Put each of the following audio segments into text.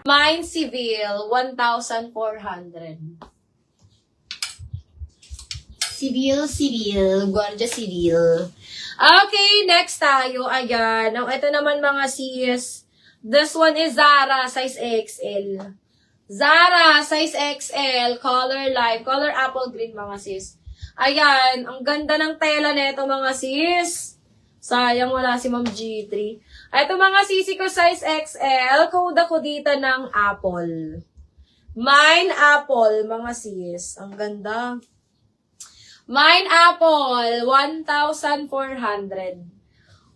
Mine civil, 1,400. Civil, Guardia Civil. Okay, next tayo. Ayan. Ito naman mga sis. This one is Zara, size XL. Zara, size XL, color live, color apple green mga sis. Ayan, ang ganda ng tela nito mga sis. Sayang wala si Ma'am G3. Ito mga sisi ko, size XL, code ako dito ng apple. Mine apple, mga sis. Ang ganda. Mine apple, 1,400.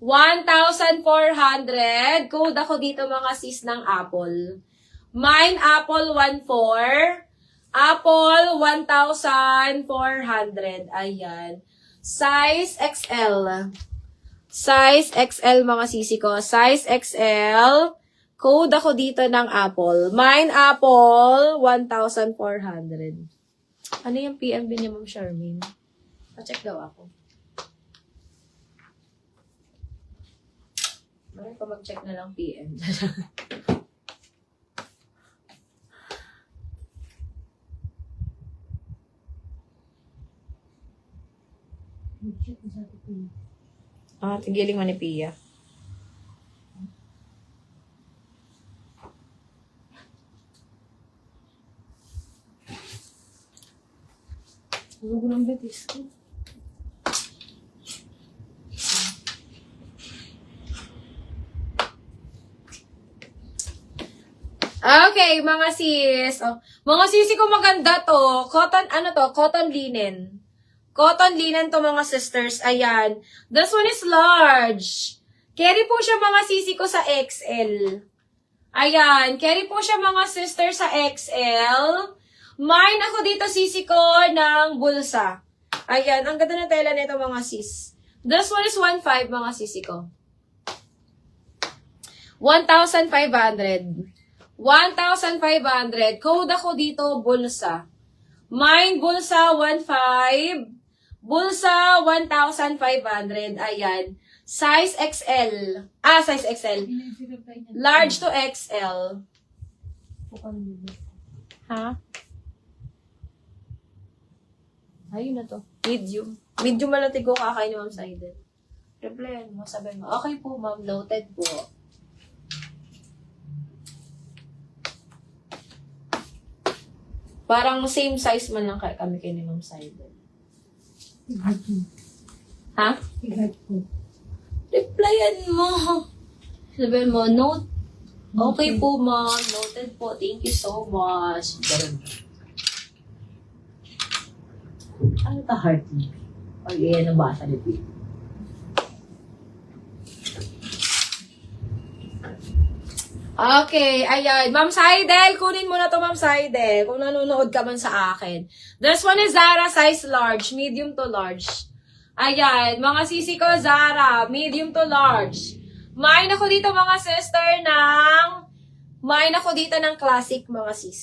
1,400. Code ako dito mga sis ng apple. Mine apple, 1,400. Apple, 1,400. Ayan. Size XL. Size XL mga sisi ko. Size XL. Code ako dito ng apple. Mine apple, 1,400. Ano yung PMB niya, Ma'am Charmaine? Pa-check daw ako. Bakit pa mag-check na lang PM? Tigiling mo ni Pia. Huwag ng betis ko. Okay, mga sis. Mga sisi ko maganda to. Cotton, Cotton linen. Cotton linen to mga sisters. Ayan. This one is large. Carry po siya mga sisi ko sa XL. Ayan. Carry po siya mga sisters sa XL. Mine ako dito sisi ko ng bulsa. Ayan. Ang ganda ng tela nito mga sis. This one is 1,500 mga sisi ko. 1,500. 1,500. Code ako dito, bulsa. Mine, bulsa, 1,500. Bulsa, 1,500. Ayan. Size XL. Size XL. Large to XL. Ha? Ayun na to. Medium. Medium malatig ko kakain ni Ma'am Saiden. Replyan mo, sabi mo, okay po ma'am, noted po. Parang same size man lang kami kay ni Ma'am Saiden. Ha? Replyan mo. Sabi mo, note. Okay po ma'am, noted po. Thank you so much. Ano ta heart mo? O yan, nabasa ni Pete. Okay, ayan. Ma'am Saidel, kunin mo na to, Ma'am Saidel. Kung nanonood ka man sa akin. This one is Zara, size large. Medium to large. Ayan. Mga sisi ko, Zara. Medium to large. Mine ako dito, mga sister, Mine ako dito ng classic, mga sis.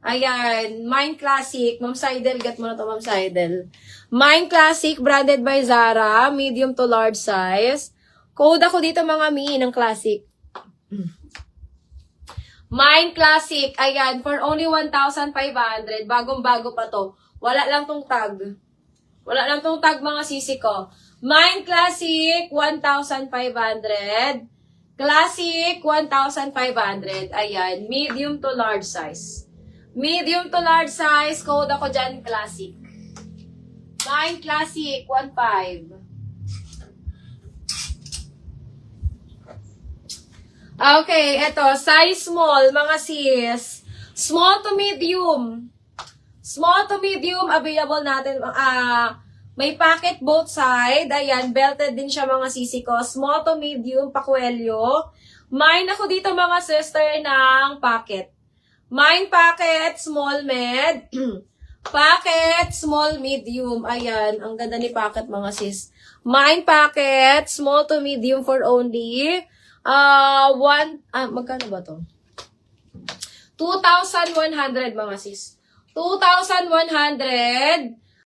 Ayan. Mine classic. Ma'am Saidel, get mo na to, Ma'am Saidel. Mine classic, branded by Zara. Medium to large size. Code ako dito, mga mi, ng classic. Mine Classic, ayan, for only 1,500. Bagong-bago pa to. Wala lang tong tag. Wala lang tong tag, mga sisi ko. Mine Classic, 1,500. Classic, 1,500. Ayan, medium to large size. Medium to large size, code ako dyan, Classic. Mine Classic, 1,500. Okay, eto, size small, mga sis. Small to medium. Small to medium, available natin. May pocket both side. Ayan, belted din siya, mga sisi ko. Small to medium, pakwelyo. Mine ako dito, mga sister, ng pocket. Mine pocket, small med. Pocket, small medium. Ayan, ang ganda ni pocket, mga sis. Mine pocket, small to medium for only... magkano ba to? 2,100 mga sis. 2,100.